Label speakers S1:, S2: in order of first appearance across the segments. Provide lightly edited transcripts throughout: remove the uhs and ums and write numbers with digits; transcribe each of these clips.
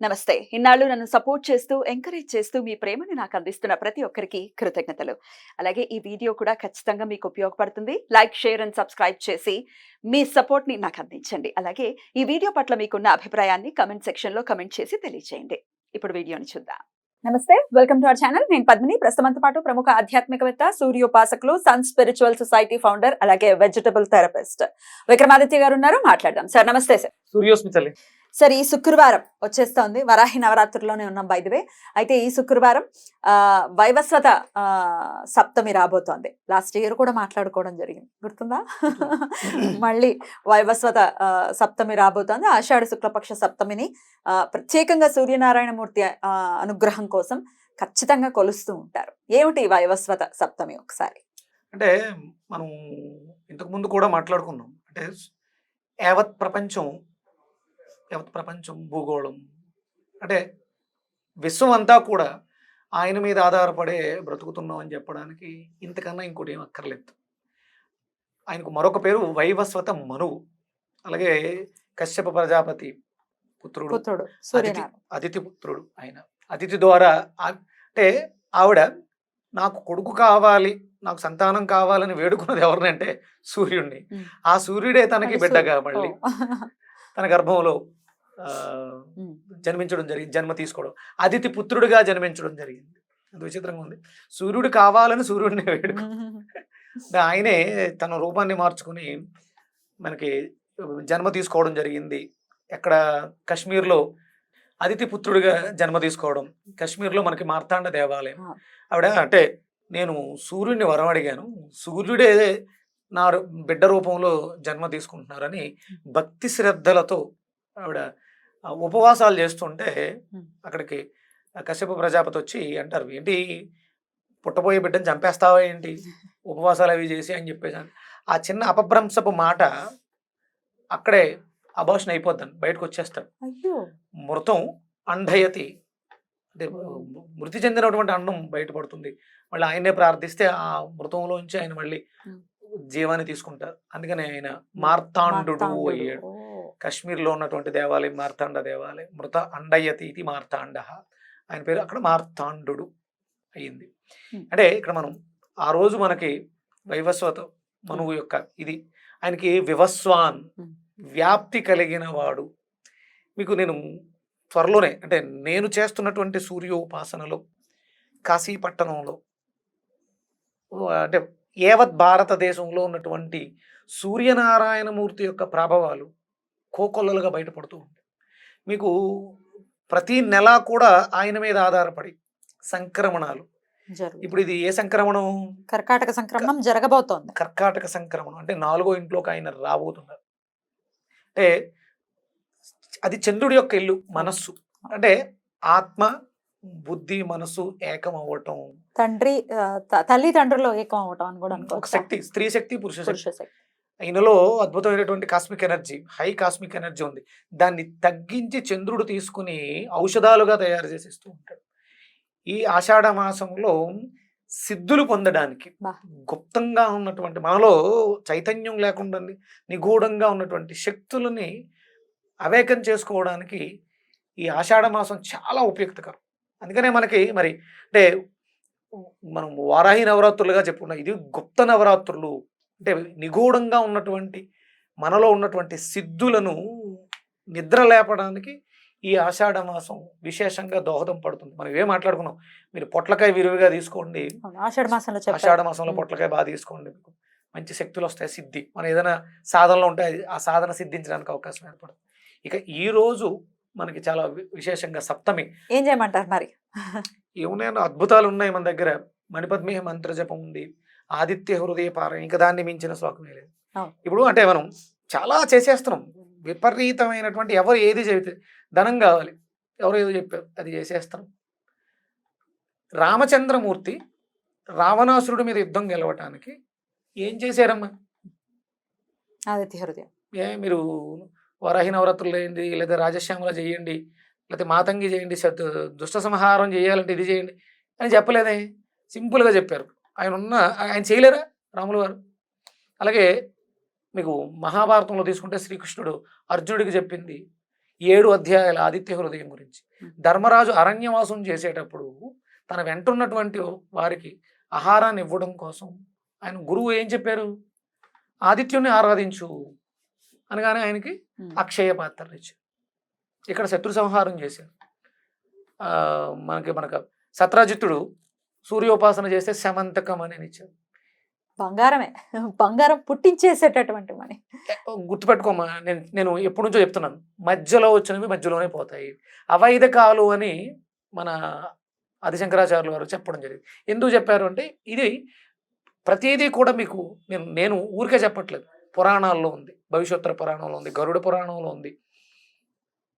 S1: నమస్తే. ఇన్నాళ్ళు నన్ను సపోర్ట్ చేస్తూ, ఎంకరేజ్ చేస్తూ మీ ప్రేమని నాకు అందిస్తున్న ప్రతి ఒక్కరికి కృతజ్ఞతలు. అలాగే ఈ వీడియో కూడా ఖచ్చితంగా మీకు ఉపయోగపడుతుంది. లైక్, షేర్ అండ్ సబ్స్క్రైబ్ చేసి మీ సపోర్ట్‌ని నాకు అందించండి. అలాగే ఈ వీడియో పట్ల మీకున్న అభిప్రాయాన్ని కామెంట్ సెక్షన్‌లో కామెంట్ చేసి తెలియజేయండి. ఇప్పుడు వీడియోని చూద్దాం. నమస్తే, వెల్కమ్ టు అవర్ ఛానల్. నేను పద్మిని. ప్రస్తుతంతో పాటు ప్రముఖ ఆధ్యాత్మికవేత్త, సూర్యోపాసకులు, సన్ స్పిరిచువల్ సొసైటీ ఫౌండర్, అలాగే వెజిటబుల్ థెరపిస్ట్ విక్రమాదిత్య గారు ఉన్నారు. మాట్లాడదాం. సార్ నమస్తే సార్.
S2: సూర్యోస్మి తల్లి.
S1: సార్, ఈ శుక్రవారం వచ్చేస్తోంది. వరాహి నవరాత్రుల్లోనే ఉన్నాం బై ది వే. అయితే ఈ శుక్రవారం వైవస్వత సప్తమి రాబోతోంది. లాస్ట్ ఇయర్ కూడా మాట్లాడుకోవడం జరిగింది, గుర్తుందా? మళ్ళీ వైవస్వత సప్తమి రాబోతోంది. ఆషాఢ శుక్లపక్ష సప్తమిని ప్రత్యేకంగా సూర్యనారాయణమూర్తి అనుగ్రహం కోసం ఖచ్చితంగా కొలుస్తూ ఉంటారు. ఏమిటి ఈ వైవస్వత సప్తమి ఒకసారి?
S2: అంటే మనం ఇంతకు ముందు కూడా మాట్లాడుకున్నాం. అంటే యావత్ ప్రపంచం భూగోళం అంటే విశ్వం అంతా కూడా ఆయన మీద ఆధారపడే బ్రతుకుతున్నాం అని చెప్పడానికి ఇంతకన్నా ఇంకోటి ఏం అక్కర్లేదు. ఆయనకు మరొక పేరు వైవస్వత మనువు. అలాగే కశ్యప ప్రజాపతి పుత్రుడు, అదితి పుత్రుడు. ఆయన అదితి ద్వారా అంటే ఆవిడ నాకు కొడుకు కావాలి, నాకు సంతానం కావాలని వేడుకున్నది ఎవరినంటే సూర్యుడిని. ఆ సూర్యుడే తనకి బిడ్డగా మళ్ళీ తన గర్భంలో జన్మించడం జరిగింది, జన్మ తీసుకోవడం, అదితి పుత్రుడిగా జన్మించడం జరిగింది. అది విచిత్రంగా ఉంది. సూర్యుడు కావాలని సూర్యుడిని వేడుకు ఆయనే తన రూపాన్ని మార్చుకుని మనకి జన్మ తీసుకోవడం జరిగింది. ఎక్కడ కాశ్మీర్లో అదితి పుత్రుడిగా జన్మ తీసుకోవడం. కాశ్మీర్లో మనకి మార్తాండ దేవాలయం. ఆవిడ అంటే నేను సూర్యుడిని వరం అడిగాను, సూర్యుడే నా బిడ్డ రూపంలో జన్మ తీసుకుంటున్నారని భక్తి శ్రద్ధలతో ఆవిడ ఉపవాసాలు చేస్తుంటే అక్కడికి కశ్యప ప్రజాపతి వచ్చి అంటారు, ఏంటి పుట్టబోయే బిడ్డను చంపేస్తావా ఏంటి, ఉపవాసాలు అవి చేసి అని చెప్పేసి. ఆ చిన్న అపభ్రంశపు మాట అక్కడే అబార్షన్ అయిపోద్దని బయటకు వచ్చేస్తాడు. మృతం అండయతి అంటే మృతి చెందినటువంటి అండం బయటపడుతుంది. మళ్ళీ ఆయనే ప్రార్థిస్తే ఆ మృతంలోంచి ఆయన మళ్ళీ జీవాన్ని తీసుకుంటారు. అందుకని ఆయన మార్తాండు అయ్యాడు. కాశ్మీర్లో ఉన్నటువంటి దేవాలయం మార్తాండ దేవాలయం. మృత అండయతి ఇది మార్తాండ, ఆయన పేరు అక్కడ మార్తాండు అయ్యింది. అంటే ఇక్కడ మనం ఆ రోజు మనకి వైవస్వత మనువు యొక్క ఇది ఆయనకి వివస్వాన్, వ్యాప్తి కలిగిన వాడు. మీకు నేను త్వరలోనే అంటే నేను చేస్తున్నటువంటి సూర్యోపాసనలో కాశీపట్టణంలో అంటే యావత్ భారతదేశంలో ఉన్నటువంటి సూర్యనారాయణమూర్తి యొక్క ప్రభావాలు కోకొల్లలుగా బయటపడుతూ ఉంటాయి. మీకు ప్రతి నెల కూడా ఆయన మీద ఆధారపడి సంక్రమణాలు. ఇప్పుడు ఇది ఏ సంక్రమణం?
S1: కర్కాటక సంక్రమణం జరగబోతోంది.
S2: కర్కాటక సంక్రమణం అంటే 4వ ఇంట్లోకి ఆయన రాబోతున్నారు. అంటే అది చంద్రుడి యొక్క ఇల్లు, మనస్సు. అంటే ఆత్మ, బుద్ధి, మనసు ఏకం అవ్వటం,
S1: తల్లి తండ్రులు ఏకం అవ్వటం అని కూడా
S2: ఒక శక్తి, స్త్రీ శక్తి, పురుష శక్తి. ఈయనలో అద్భుతమైనటువంటి cosmic energy, high cosmic energy ఉంది. దాన్ని తగ్గించి చంద్రుడు తీసుకుని ఔషధాలుగా తయారు చేసి ఇస్తూ ఉంటాడు. ఈ ఆషాఢ మాసంలో సిద్ధులు పొందడానికి, గుప్తంగా ఉన్నటువంటి మనలో చైతన్యం లేకుండా నిగూఢంగా ఉన్నటువంటి శక్తులని అవేకం చేసుకోవడానికి ఈ ఆషాఢ మాసం చాలా ఉపయుక్తకరం. అందుకనే మనకి మరి అంటే మనం వారాహి నవరాత్రులుగా చెప్పుకున్నాం. ఇది గుప్త నవరాత్రులు. అంటే నిగూఢంగా ఉన్నటువంటి మనలో ఉన్నటువంటి సిద్ధులను నిద్ర లేపడానికి ఈ ఆషాఢ మాసం విశేషంగా దోహదం పడుతుంది. మనం ఏం మాట్లాడుకున్నాం, మీరు పొట్లకాయ విరివిగా తీసుకోండి, ఆషాఢ మాసంలో పొట్లకాయ బాగా తీసుకోండి, మీకు మంచి శక్తులు వస్తాయి, సిద్ధి. మనం ఏదైనా సాధనలో ఉంటే ఆ సాధన సిద్ధించడానికి అవకాశం ఏర్పడుతుంది. ఇక ఈ రోజు మనకి చాలా విశేషంగా సప్తమి.
S1: ఏం చేయమంటారు మరి?
S2: ఏమున్నాయో అద్భుతాలు ఉన్నాయి మన దగ్గర. మణిపద్మేహ మంత్ర జపం ఉంది, ఆదిత్య హృదయ పారాయణ, ఇంకా దాన్ని మించిన శ్లోకమే లేదు. ఇప్పుడు అంటే మనం చాలా చేసేస్తున్నాం, విపరీతమైనటువంటి ఎవరు ఏది చెబితే ధనం కావాలి, ఎవరు ఏదో చెప్పారు అది చేసేస్తున్నాం. రామచంద్రమూర్తి రావణాసురుడి మీద యుద్ధం గెలవటానికి ఏం చేశారమ్మా?
S1: ఆదిత్య హృదయం.
S2: మీరు వరాహి నవరాత్రులు చేయండి, లేదా రాజశ్యామల చేయండి, లేకపోతే మాతంగి చేయండి, దుష్ట సంహారం చేయాలంటే ఇది చేయండి అని చెప్పలేదే, సింపుల్గా చెప్పారు. ఆయన చేయలేరా రాములు వారు? అలాగే మీకు మహాభారతంలో తీసుకుంటే శ్రీకృష్ణుడు అర్జునుడికి చెప్పింది 7 అధ్యాయాల ఆదిత్య హృదయం గురించి. ధర్మరాజు అరణ్యవాసం చేసేటప్పుడు తన వెంట ఉన్నటువంటి వారికి ఆహారాన్ని ఇవ్వడం కోసం ఆయన గురువు ఏం చెప్పారు, ఆదిత్యుని ఆరాధించు అనగానే ఆయనకి అక్షయ పాత్రలు ఇచ్చారు. ఇక్కడ శత్రు సంహారం చేశారు. మనకు సత్రాజిత్తుడు సూర్యోపాసన చేస్తే శమంతకం అని ఇచ్చారు.
S3: బంగారమే, బంగారం పుట్టించేసేటటువంటి మని.
S2: గుర్తుపెట్టుకోమా, నేను ఎప్పటి నుంచో చెప్తున్నాను, మధ్యలో వచ్చినవి మధ్యలోనే పోతాయి. అవైదకాలు అని మన ఆదిశంకరాచార్యులు వారు చెప్పడం జరిగింది. ఎందుకు చెప్పారు అంటే ఇది ప్రతిదీ కూడా మీకు నేను ఊరికే చెప్పట్లేదు, పురాణాల్లో ఉంది, భవిష్యోత్తర పురాణంలో ఉంది, గరుడ పురాణంలో ఉంది.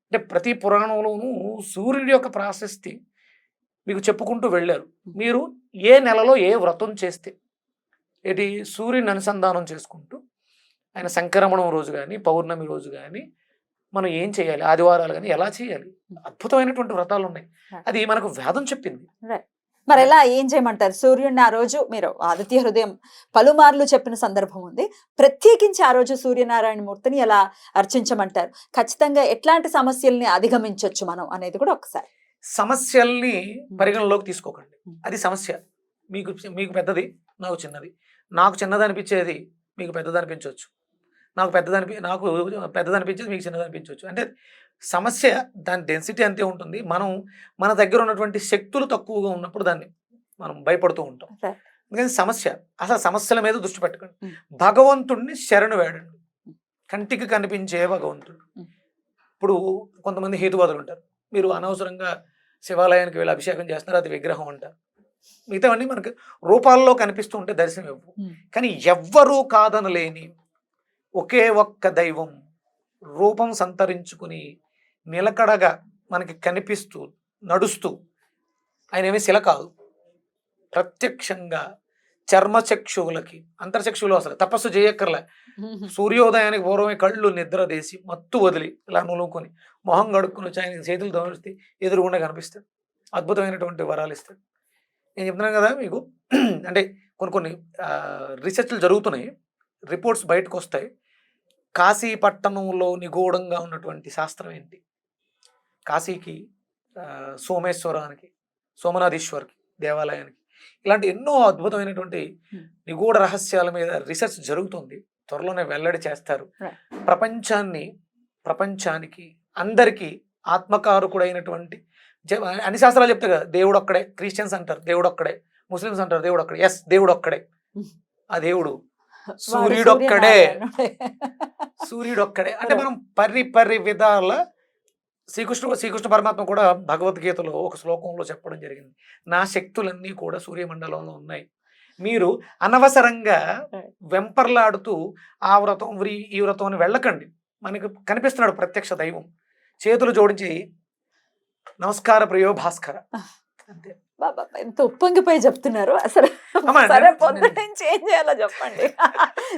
S2: అంటే ప్రతి పురాణంలోనూ సూర్యుడి యొక్క ప్రాశస్తి మీకు చెప్పుకుంటూ వెళ్ళారు. మీరు ఏ నెలలో ఏ వ్రతం చేస్తే ఇది సూర్యుని అనుసంధానం చేసుకుంటూ ఆయన సంక్రమణం రోజు కానీ పౌర్ణమి రోజు కానీ మనం ఏం చేయాలి, ఆదివారాలు కానీ ఎలా చేయాలి, అద్భుతమైనటువంటి వ్రతాలు ఉన్నాయి. అది మనకు వేదం చెప్పింది.
S3: మరి ఎలా ఏం చేయమంటారు? సూర్యుడిని ఆ రోజు మీరు ఆదిత్య హృదయం పలుమార్లు చెప్పిన సందర్భం ఉంది, ప్రత్యేకించి ఆ రోజు సూర్యనారాయణ మూర్తిని ఎలా అర్చించమంటారు? ఖచ్చితంగా ఎట్లాంటి సమస్యల్ని అధిగమించవచ్చు మనం అనేది కూడా ఒకసారి.
S2: సమస్యల్ని పరిగణలోకి తీసుకోకండి, అది సమస్య. మీకు పెద్దది, నాకు చిన్నది. నాకు చిన్నది అనిపించేది మీకు పెద్దది అనిపించవచ్చు, నాకు పెద్దది అనిపించేది మీకు చిన్నది అనిపించవచ్చు. అంటే సమస్య దాని డెన్సిటీ అంతే ఉంటుంది. మన దగ్గర ఉన్నటువంటి శక్తులు తక్కువగా ఉన్నప్పుడు దాన్ని మనం భయపడుతూ ఉంటాం. అందుకని అసలు సమస్యల మీద దృష్టి పెట్టకండి. భగవంతుడిని శరణు వేడండి, కంటికి కనిపించే భగవంతుడు. ఇప్పుడు కొంతమంది హేతువాదులు ఉంటారు, మీరు అనవసరంగా శివాలయానికి వెళ్ళి అభిషేకం చేస్తున్నారు, అది విగ్రహం అంటారు. మిగతావన్నీ మనకు రూపాల్లో కనిపిస్తూ ఉంటే దర్శనం ఇవ్వు. కానీ ఎవ్వరూ కాదనలేని ఒకే ఒక్క దైవం రూపం సంతరించుకుని నిలకడగా మనకి కనిపిస్తూ నడుస్తూ, ఆయన ఏమీ శిల కాదు, ప్రత్యక్షంగా చర్మచక్షువులకి, అంతర్చక్షువులు అసలు తపస్సు చేయక్కర్లే. సూర్యోదయానికి పూర్వమే కళ్ళు నిద్రదేసి మత్తు వదిలి ఇలా నులుకొని మొహం కడుక్కుని వచ్చి ఆయన చేతులు తోడిస్తే ఎదురుగుండా కనిపిస్తాడు, అద్భుతమైనటువంటి వరాలు ఇస్తాడు. నేను చెప్తున్నాను కదా మీకు, అంటే కొన్ని రీసెర్చ్లు జరుగుతున్నాయి, రిపోర్ట్స్ బయటకు వస్తాయి. కాశీ పట్టణంలో నిగూఢంగా ఉన్నటువంటి శాస్త్రం ఏంటి, కాశీకి సోమేశ్వరానికి, సోమనాథీశ్వర్కి దేవాలయానికి, ఇలాంటి ఎన్నో అద్భుతమైనటువంటి నిగూఢ రహస్యాల మీద రీసెర్చ్ జరుగుతుంది. త్వరలోనే వెల్లడి చేస్తారు. ప్రపంచానికి అందరికీ ఆత్మకారకుడైనటువంటి అన్ని శాస్త్రాలు చెప్తాయి కదా, దేవుడు ఒక్కడే. క్రిస్టియన్స్ అంటారు దేవుడు ఒక్కడే, ముస్లిమ్స్ అంటారు దేవుడు ఒక్కడే. ఎస్, దేవుడు ఒక్కడే. ఆ దేవుడు సూర్యుడొక్కడే. సూర్యుడొక్కడే అంటే మనం పరి విధాల శ్రీకృష్ణ పరమాత్మ కూడా భగవద్గీతలో ఒక శ్లోకంలో చెప్పడం జరిగింది, నా శక్తులన్నీ కూడా సూర్యమండలంలో ఉన్నాయి. మీరు అనవసరంగా వెంపర్లాడుతూ ఆ వ్రతం ఈ వ్రతం అని వెళ్ళకండి. మనకు కనిపిస్తున్నాడు ప్రత్యక్ష దైవం, చేతులు జోడించి నమస్కార ప్రియో భాస్కర అంతే.
S3: బాబా ఎంత ఉప్పొంగిపోయి చెప్తున్నారు అసలు. సరే పొద్దున్న నుంచి ఏం చేయాలో చెప్పండి.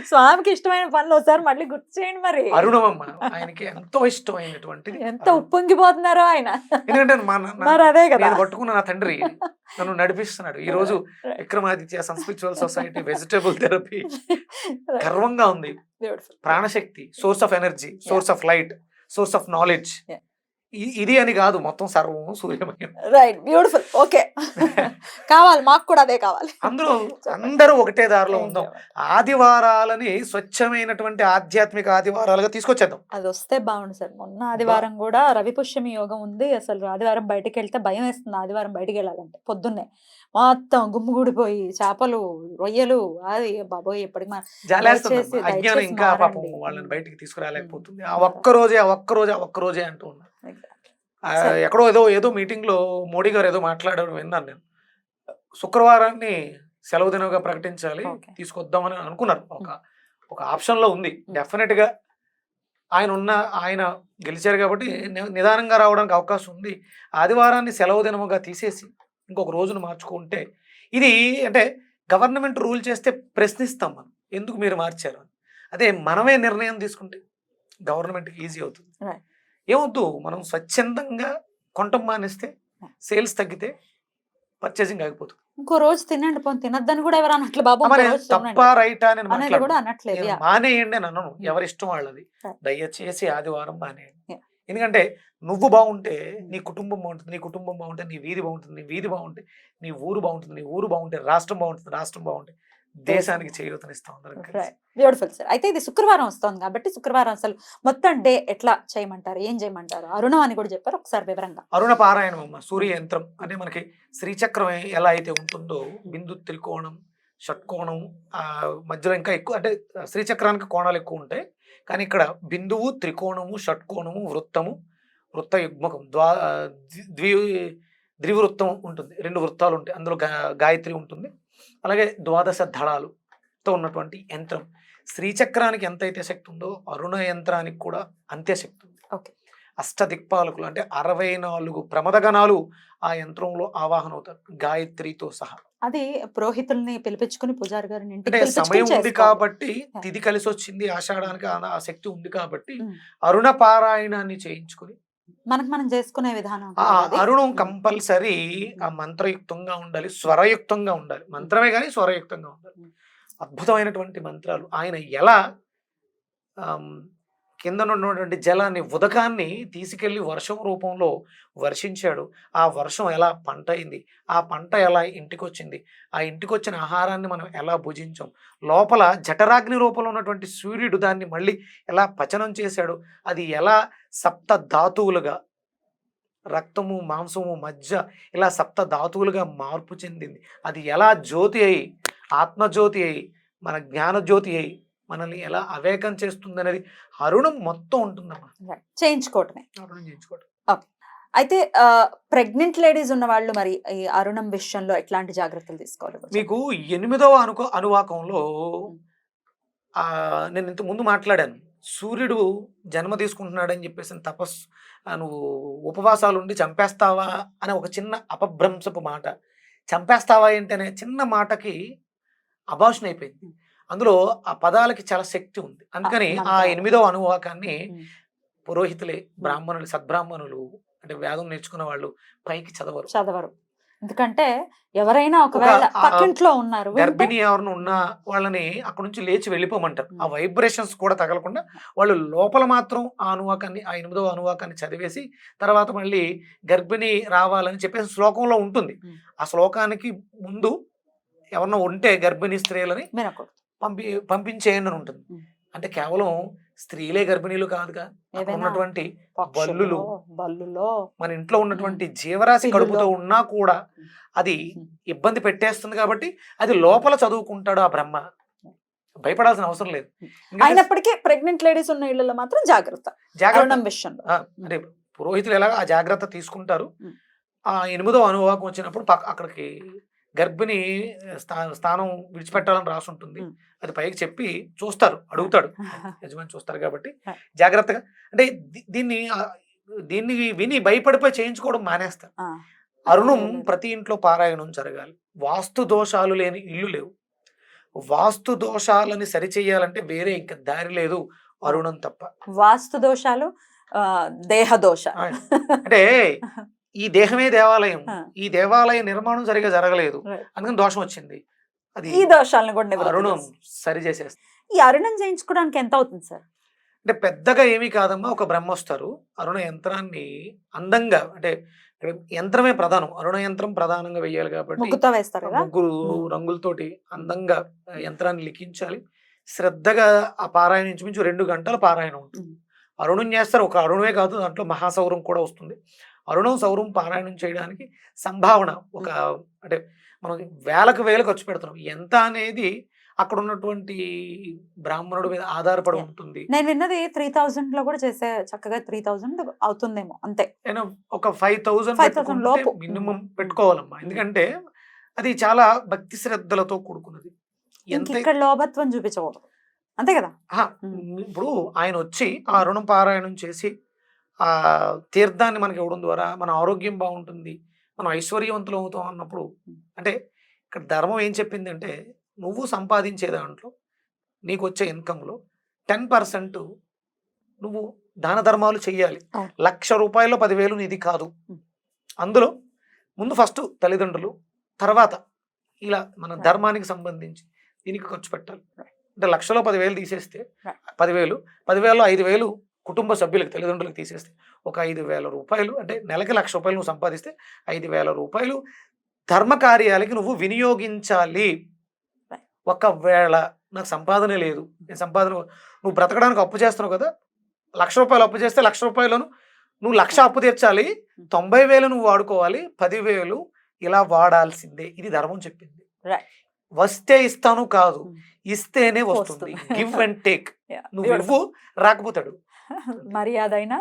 S3: స్వామికి ఇష్టమైన పనులు ఒకసారి మళ్ళీ గుర్తు చేయండి. మరి
S2: అరుణమ్మ ఆయనకి ఎంతో ఇష్టమైనటువంటిది,
S3: ఎంత ఉప్పొంగిపోతున్నారో ఆయన.
S2: ఎందుకంటే
S3: మరి అదే కదా,
S2: నేను పట్టుకున్న నా తండ్రి నన్ను నడిపిస్తున్నాడు. ఈ రోజు Vikramaditya spiritual society vegetable therapy గర్వంగా ఉంది. ప్రాణశక్తి, source of energy, source of light, source of knowledge. ఇది అని కాదు, మొత్తం సర్వం సూర్యమయం.
S3: Right, beautiful. ఓకే, కావాలి, మాకు కూడా అదే కావాలి.
S2: అందరూ ఒకటే దారిలో ఉందాం. ఆదివారాలని స్వచ్ఛమైనటువంటి ఆధ్యాత్మిక ఆదివారాలుగా తీసుకొచ్చేద్దాం.
S3: అది వస్తే బాగుండు సార్. మొన్న ఆదివారం కూడా రవిపుష్యమి యోగం ఉంది. అసలు ఆదివారం బయటకు వెళ్తే భయం వేస్తుంది. ఆదివారం బయటకు వెళ్ళాలంటే పొద్దున్నే మొత్తం గుమ్ముగూడిపోయి చేపలు, రొయ్యలు, అది బాబోయ్ ఎప్పటికి
S2: అజ్ఞానం ఇంకా పాపం వాళ్ళని బయటికి తీసుకురాలేకపోతుంది. ఆ ఒక్కరోజే అంటూ ఉన్నారు. ఎక్కడో ఏదో మీటింగ్ లో మోడీ గారు ఏదో మాట్లాడడం విన్నాను నేను. శుక్రవారాన్ని సెలవు దినంగా ప్రకటించాలి, తీసుకొద్దామని అనుకున్నారు. ఒక ఆప్షన్ లో ఉంది. డెఫినెట్ గా ఆయన గెలిచారు కాబట్టి నిదానంగా రావడానికి అవకాశం ఉంది. ఆదివారాన్ని సెలవు దినముగా తీసేసి ఇంకొక రోజును మార్చుకుంటే, ఇది అంటే గవర్నమెంట్ రూల్ చేస్తే ప్రశ్నిస్తాం మనం, ఎందుకు మీరు మార్చారు అని. అదే మనమే నిర్ణయం తీసుకుంటే గవర్నమెంట్కి ఈజీ అవుతుంది. ఏమవుతూ మనం స్వచ్ఛందంగా కొనటం మానేస్తే సేల్స్ తగ్గితే పర్చేసింగ్ ఆగిపోతుంది.
S3: ఇంకో రోజు తినండి, తినద్దని కూడా ఎవరు అనట్లేదు బాబు.
S2: తప్ప రైటా అని
S3: అనట్లేదు.
S2: మానేయండి అని అన్నాను, ఎవరి ఇష్టం వాళ్ళది. దయచేసి ఆదివారం మానేయండి. ఎందుకంటే నువ్వు బాగుంటే నీ కుటుంబం బాగుంటుంది, నీ కుటుంబం బాగుంటే నీ వీధి బాగుంటుంది, నీ వీధి బాగుంటే నీ ఊరు బాగుంటుంది, నీ ఊరు బాగుంటే రాష్ట్రం బాగుంటుంది, రాష్ట్రం బాగుంటే దేశానికి చేయూతనిస్తాం అందరం కలిసి.
S3: Beautiful sir. అయితే ఇది శుక్రవారం వస్తుంది కాబట్టి శుక్రవారం అసలు మొత్తం డే ఎట్లా చేయమంటారు, ఏం చేయమంటారు? అరుణం అని కూడా చెప్పారు, ఒకసారి వివరంగా.
S2: అరుణ పారాయణం అమ్మ, సూర్య యంత్రం అంటే మనకి శ్రీచక్రం ఎలా అయితే ఉంటుందో బిందు త్రికోణం షట్కోణం మధ్యలో ఇంకా ఎక్కువ అంటే శ్రీచక్రానికి కోణాలు ఎక్కువ ఉంటాయి, కానీ ఇక్కడ బిందువు త్రికోణము షట్కోణము వృత్తము వృత్త యుగ్మకం ద్వివృత్తం ఉంటుంది, 2 వృత్తాలు ఉంటాయి, అందులో గాయత్రి ఉంటుంది, అలాగే ద్వాదశ దళాలుతో ఉన్నటువంటి యంత్రం. శ్రీచక్రానికి ఎంతైతే శక్తి ఉందో అరుణ యంత్రానికి కూడా అంతే శక్తి ఉంది.
S3: ఓకే.
S2: అష్టదిక్పాలకులు అంటే 64 ప్రమదగణాలు ఆ యంత్రంలో ఆవాహన అవుతారు గాయత్రితో సహా.
S3: అది పురోహితుల్ని పిలిపించుకుని పూజారి గారిని ఇంటికి
S2: అంటే
S3: పిలిపించుకుని
S2: సమయం ఉంది
S3: చేసుకోవాలి.
S2: కాబట్టి తిథి కలిసి వచ్చింది, ఆషాఢానికి ఆ శక్తి ఉంది కాబట్టి
S3: ఉమ్.
S2: అరుణ పారాయణాన్ని చేయించుకుని
S3: మనకు మనం చేసుకునే విధానం
S2: ఆ
S3: అది.
S2: అరుణం కంపల్సరీ ఆ మంత్రయుక్తంగా ఉండాలి, స్వరయుక్తంగా ఉండాలి, మంత్రమే కానీ స్వరయుక్తంగా ఉండాలి. అద్భుతమైనటువంటి మంత్రాలు. ఆయన ఎలా కింద ఉన్నటువంటి జలాన్ని ఉదకాన్ని తీసుకెళ్లి వర్షం రూపంలో వర్షించాడు, ఆ వర్షం ఎలా పంట అయింది, ఆ పంట ఎలా ఇంటికి వచ్చింది, ఆ ఇంటికి వచ్చిన ఆహారాన్ని మనం ఎలా భుజించాం, లోపల జఠరాగ్ని రూపంలో ఉన్నటువంటి సూర్యుడు దాన్ని మళ్ళీ ఎలా పచనం చేశాడు, అది ఎలా సప్త ధాతువులుగా రక్తము మాంసము మధ్య ఇలా సప్త ధాతువులుగా మార్పు చెందింది, అది ఎలా జ్యోతి అయి ఆత్మజ్యోతి అయి మన జ్ఞానజ్యోతి అయి మనల్ని ఎలా అవేకం చేస్తుంది అనేది అరుణం మొత్తం ఉంటుందమ్మా.
S3: Right. చేయించుకోవటమే.
S2: అరుణం చేయించుకోవడం.
S3: అయితే ప్రెగ్నెంట్ లేడీస్ ఉన్న వాళ్ళు మరి ఈ అరుణం విషయంలో ఎట్లాంటి జాగ్రత్తలు తీసుకోవాలి?
S2: మీకు 8వ అనువాకంలో నేను ఇంత ముందు మాట్లాడాను, సూర్యుడు జన్మ తీసుకుంటున్నాడని చెప్పేసి తపస్సు నువ్వు ఉపవాసాలు ఉండి చంపేస్తావా అనే ఒక చిన్న అపభ్రంశపు మాట, చంపేస్తావా ఏంటనే చిన్న మాటకి అభాషణ అయిపోయింది. అందులో ఆ పదాలకి చాలా శక్తి ఉంది, అందుకని ఆ 8వ అనువాకాన్ని పురోహితులే బ్రాహ్మణులు సద్బ్రాహ్మణులు అంటే వేదం నేర్చుకున్న వాళ్ళు పైకి చదవరు. ఎందుకంటే ఎవరైనా ఒకవేళ పక్కింట్లో ఉన్నారు గర్భిణి ఎవరిని ఉన్నా వాళ్ళని అక్కడ నుంచి లేచి వెళ్ళిపోమంటారు, ఆ వైబ్రేషన్స్ కూడా తగలకుండా వాళ్ళు లోపల మాత్రం ఆ అనువాకాన్ని ఆ 8వ అనువాకాన్ని చదివేసి తర్వాత మళ్ళీ గర్భిణి రావాలని చెప్పేసి శ్లోకంలో ఉంటుంది. ఆ శ్లోకానికి ముందు ఎవరన్నా ఉంటే గర్భిణీ స్త్రీలని పంపించేయండి అని ఉంటుంది. అంటే కేవలం స్త్రీలే గర్భిణీలు కాదుగా, ఉన్నటువంటి బల్లులో మన ఇంట్లో ఉన్నటువంటి జీవరాశి కడుపుతో ఉన్నా కూడా అది ఇబ్బంది పెట్టేస్తుంది కాబట్టి అది లోపల చదువుకుంటాడు ఆ బ్రహ్మ, భయపడాల్సిన అవసరం లేదు. అయినప్పటికీ ప్రెగ్నెంట్ లేడీస్ ఉన్న ఇళ్లలో మాత్రం జాగ్రత్త విషయంలో అంటే పురోహితులు ఎలా ఆ జాగ్రత్త తీసుకుంటారు. ఆ 8వ అనువాకం వచ్చినప్పుడు అక్కడికి గర్భిణి స్థానం విడిచిపెట్టాలని రాసి ఉంటుంది, అది పైకి చెప్పి చూస్తారు, అడుగుతాడు యజమాని చూస్తారు కాబట్టి జాగ్రత్తగా అంటే దీన్ని విని భయపడిపోయి చేయించుకోవడం మానేస్తారు. అరుణం ప్రతి ఇంట్లో పారాయణం జరగాలి. వాస్తు దోషాలు లేని ఇల్లు లేవు, వాస్తు దోషాలని సరిచేయాలంటే వేరే ఇంకా దారి లేదు అరుణం తప్ప. వాస్తు దోషాలు దేహ దోష అంటే ఈ దేహమే దేవాలయం, ఈ దేవాలయ నిర్మాణం సరిగా జరగలేదు అందుకని దోషం వచ్చింది, అది ఈ దోషాలను కూడా అరుణం సరి చేసేస్తుంది. ఈ అరుణం చేయించుకోవడానికి ఎంత అవుతుంది సార్? అంటే పెద్దగా ఏమీ కాదమ్మా, ఒక బ్రహ్మ వస్తారు, అరుణ యంత్రాన్ని అందంగా అంటే యంత్రమే ప్రధానం, అరుణ యంత్రం ప్రధానంగా వేయాలి కాబట్టి ముగ్గురు రంగులతోటి అందంగా యంత్రాన్ని లిఖించాలి. శ్రద్ధగా ఆ పారాయణ ఇంచుమించు 2 గంటల పారాయణ ఉంటుంది. అరుణం చేస్తారు, ఒక అరుణమే కాదు దాంట్లో మహాసౌరం కూడా వస్తుంది. అరుణం సౌరం పారాయణం చేయడానికి సంభావన ఒక అంటే మనం వేలకు ఖర్చు పెడుతున్నాం, ఎంత అనేది అక్కడ ఉన్నటువంటి బ్రాహ్మణుడి మీద ఆధారపడి ఉంటుంది. నేను విన్నది 3000 లో కూడా చేసే చక్కగా 3000 అవుతుందేమో అంతే, నేను ఒక 5000 మినిమం పెట్టుకోవాలమ్మా, ఎందుకంటే అది చాలా భక్తి శ్రద్ధలతో కూడుకున్నది. ఎంత లోభత్వం చూపించకూడదు అంతే కదా. ఇప్పుడు ఆయన వచ్చి ఆ అరుణం పారాయణం చేసి ఆ తీర్థాన్ని మనకి ఇవ్వడం ద్వారా మన ఆరోగ్యం బాగుంటుంది, మనం ఐశ్వర్యవంతులు అవుతాం అన్నప్పుడు అంటే ఇక్కడ ధర్మం ఏం చెప్పింది అంటే నువ్వు సంపాదించే దాంట్లో నీకు వచ్చే ఇన్కంలో 10% నువ్వు దాన ధర్మాలు చెయ్యాలి. 1,00,000 రూపాయల్లో 10,000 నీది కాదు, అందులో ముందు ఫస్ట్ తల్లిదండ్రులు తర్వాత ఇలా మన ధర్మానికి సంబంధించి దీనికి ఖర్చు పెట్టాలి. అంటే 1,00,000లో 10,000 తీసేస్తే 10,000 10,000లో 5,000 కుటుంబ సభ్యులకు తల్లిదండ్రులకు తీసేస్తే ఒక 5,000 రూపాయలు, అంటే నెలకి 1,00,000 రూపాయలు నువ్వు సంపాదిస్తే 5,000 రూపాయలు ధర్మ కార్యాలకి నువ్వు వినియోగించాలి. ఒకవేళ నాకు సంపాదనే లేదు, నేను సంపాదన, నువ్వు బ్రతకడానికి అప్పు చేస్తున్నావు కదా, 1,00,000 రూపాయలు అప్పు చేస్తే 1,00,000 రూపాయలను నువ్వు 1,00,000 అప్పు తీర్చాలి, 90,000 నువ్వు వాడుకోవాలి, 10,000 ఇలా వాడాల్సిందే. ఇది ధర్మం చెప్పింది.
S3: Right.
S2: వస్తే ఇస్తాను కాదు, ఇస్తేనే వస్తుంది.
S3: వస్తుంది.
S2: Give and take.
S3: Yeah,
S2: నువ్వు
S3: beautiful.
S2: ఇవ్వు, రాకపోతాడు.
S3: మర్యాద అయినా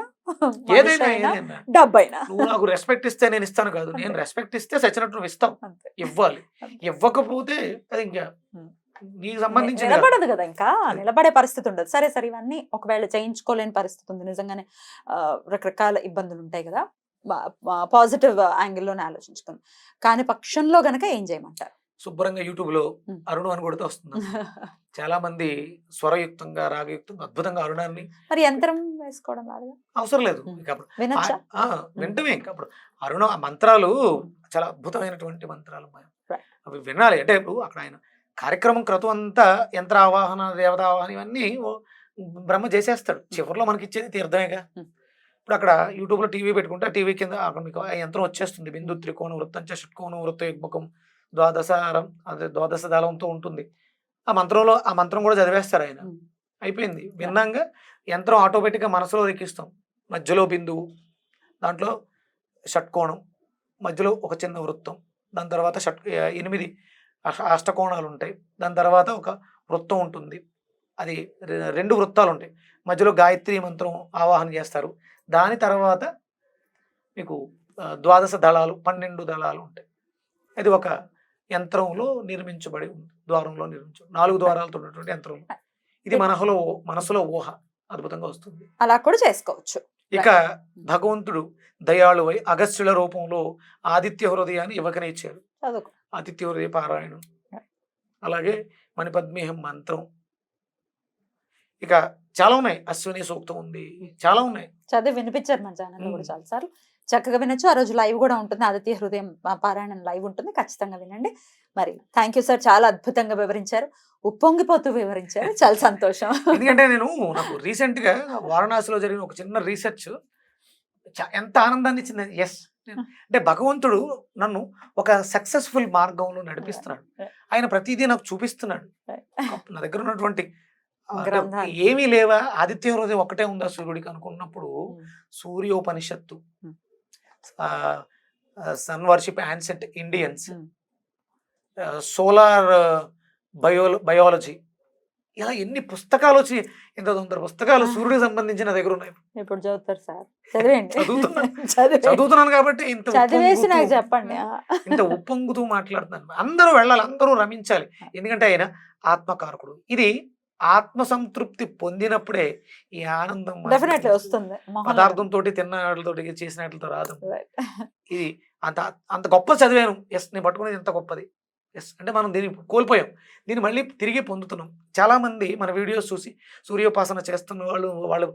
S2: ఏదైనా ఏదైనా
S3: డబ్బైనా
S2: నువ్వు నాకు రెస్పెక్ట్ ఇస్తే నేను ఇస్తాను కాదు, నేను రెస్పెక్ట్ ఇస్తే సచ్చినట్టు నువ్వు ఇస్తావు,
S3: అంతే.
S2: ఇవ్వాలి.
S3: అంతే.
S2: ఇవ్వకపోతే అది ఇంకా నీకు సంబంధించి
S3: నిలబడదు కదా, ఇంకా నిలబడే పరిస్థితి ఉండదు. సరే సరే, ఇవన్నీ ఒకవేళ చేయించుకోలేని పరిస్థితి ఉంది, నిజంగానే రకరకాల ఇబ్బందులు ఉంటాయి కదా, పాజిటివ్ యాంగిల్లోనే ఆలోచించుకుని. కానీ పక్షంలో గనక ఏం చేయమంటారు?
S2: శుభ్రంగా యూట్యూబ్ లో అరుణు అని కొడితే వస్తుంది. చాలా మంది స్వరయుక్తంగా రాగయుక్తంగా అద్భుతంగా అరుణాన్ని,
S3: మరి యంత్రం వేసుకోవడం లాగా
S2: అవసరం లేదు. ఇంకా అప్పుడు
S3: వినొచ్చా?
S2: వింటమే. ఇంకా అప్పుడు అరుణ మంత్రాలు చాలా అద్భుతమైనటువంటి మంత్రాలు
S3: Right.
S2: అవి వినాలి. అంటే ఇప్పుడు అక్కడ ఆయన కార్యక్రమం క్రతువు అంతా యంత్ర ఆవాహన, దేవతావాహన ఇవన్నీ బ్రహ్మ చేసేస్తాడు. చివరిలో మనకి ఇచ్చేది తీర్థమేగా. ఇప్పుడు అక్కడ యూట్యూబ్ లో టీవీ పెట్టుకుంటే ఆ టీవీ కింద అక్కడ మీకు ఆ యంత్రం వచ్చేస్తుంది. బిందు త్రికోణ వృత్తంచ షట్కోణ వృత్త యుగ్మకం ద్వాదశ అదే ద్వాదశ దళంతో ఉంటుంది. ఆ మంత్రం కూడా చదివేస్తారు ఆయన. అయిపోయింది. విన్నాక యంత్రం ఆటోమేటిక్గా మనసులో ఎక్కిస్తాం. మధ్యలో బిందువు, దాంట్లో షట్కోణం, మధ్యలో ఒక చిన్న వృత్తం, దాని తర్వాత 8 అష్టకోణాలు ఉంటాయి, దాని తర్వాత ఒక వృత్తం ఉంటుంది, అది 2 వృత్తాలు ఉంటాయి, మధ్యలో గాయత్రి మంత్రం ఆవాహన చేస్తారు. దాని తర్వాత మీకు ద్వాదశ దళాలు 12 దళాలు ఉంటాయి. అది ఒక యంత్రంలో నిర్మించబడి ఉంది, ద్వారంలో 4 ద్వారాలతో ఉన్నటువంటి యంత్రం. ఇది మనసులో ఊహ అద్భుతంగా వస్తుంది.
S3: అలా కూడా చేసుకోవచ్చు.
S2: ఇక భగవంతుడు దయాళువై అగస్త్యుల రూపంలో ఆదిత్య హృదయాన్ని యువకనే ఇచ్చారు.
S3: చదువుకో.
S2: ఆదిత్య హృదయ పారాయణం, అలాగే మణిపద్మేహం మంత్రం, ఇక చాలా ఉన్నాయి. అశ్విని సూక్తం ఉంది, చాలా ఉన్నాయి.
S3: చదివి వినిపించారు మన ఛానల్లో కూడా చాలా సార్లు. చక్కగా వినొచ్చు. ఆ రోజు లైవ్ కూడా ఉంటుంది, ఆదిత్య హృదయం పారాయణం లైవ్ ఉంటుంది, ఖచ్చితంగా వినండి. మరి థ్యాంక్ యూ సార్, చాలా అద్భుతంగా వివరించారు, ఉప్పొంగిపోతూ వివరించారు, చాలా సంతోషం.
S2: ఎందుకంటే నాకు రీసెంట్ గా వారణాసిలో జరిగిన ఒక చిన్న రీసెర్చ్ ఎంత ఆనందాన్ని ఇచ్చింది. ఎస్, అంటే భగవంతుడు నన్ను ఒక సక్సెస్ఫుల్ మార్గంలో నడిపిస్తున్నాడు. ఆయన ప్రతిదీ నాకు చూపిస్తున్నాడు. నా దగ్గర ఉన్నటువంటి ఏమీ లేవా, ఆదిత్య హృదయం ఒకటే ఉందా సూర్యుడికి అనుకున్నప్పుడు, Suryopanishad, sun worship ancient Indians, solar biology, ఇలా ఎన్ని పుస్తకాలు వచ్చి, ఇంత తొందర పుస్తకాలు సూర్యుడికి సంబంధించి నా దగ్గర ఉన్నాయి.
S3: ఇప్పుడు చదువుతారు సార్? చదివేండి.
S2: చదువుతున్నాను కాబట్టి ఇంత
S3: చదివేసి నాకు చెప్పండి.
S2: ఇంత ఉప్పొంగుతూ మాట్లాడుతున్నాను. అందరూ వెళ్ళాలి, అందరూ రమించాలి. ఎందుకంటే ఆయన ఆత్మకారకుడు. ఇది ఆత్మ సంతృప్తి పొందినప్పుడే ఈ ఆనందం
S3: డెఫినెట్లీ వస్తుంది.
S2: పదార్థంతో తిన్న వాటితో చేసిన వాటితో రాదు. ఇది అంత గొప్ప చదివాను. ఎస్, నేను పట్టుకునేది ఎంత గొప్పది. ఎస్, అంటే మనం దీన్ని కోల్పోయాం, దీన్ని మళ్ళీ తిరిగి పొందుతున్నాం. చాలా మంది మన వీడియోస్ చూసి సూర్యోపాసన చేస్తున్న వాళ్ళు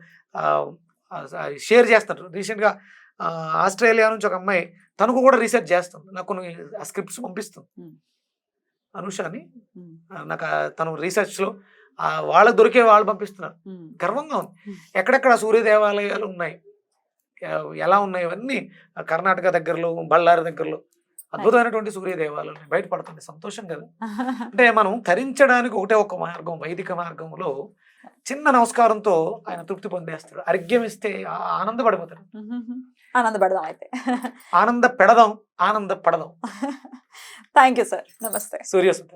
S2: షేర్ చేస్తారు. రీసెంట్గా ఆస్ట్రేలియా నుంచి ఒక అమ్మాయి, తనకు కూడా రీసెర్చ్ చేస్తుంది, నాకు కొన్ని స్క్రిప్ట్స్ పంపిస్తుంది. అనుష అని, నాకు తను రీసెర్చ్లో వాళ్ళకి దొరికే వాళ్ళు పంపిస్తున్నారు. గర్వంగా ఉంది. ఎక్కడెక్కడ సూర్య దేవాలయాలు ఉన్నాయి, ఎలా ఉన్నాయి, ఇవన్నీ కర్ణాటక దగ్గరలో, బళ్ళారి దగ్గరలో అద్భుతమైనటువంటి సూర్య దేవాలయాలు బయటపడుతుంది. సంతోషం కదా. అంటే మనం తరించడానికి ఒకటే ఒక మార్గం, వైదిక మార్గంలో చిన్న నమస్కారంతో ఆయన తృప్తి పొందేస్తాడు. అర్ఘ్యం ఇస్తే ఆనందపడిపోతాడు.
S3: ఆనందపడదాం అయితే.
S2: ఆనందపడదాం.
S3: Thank you sir. నమస్తే.
S2: సూర్యోస్మిత.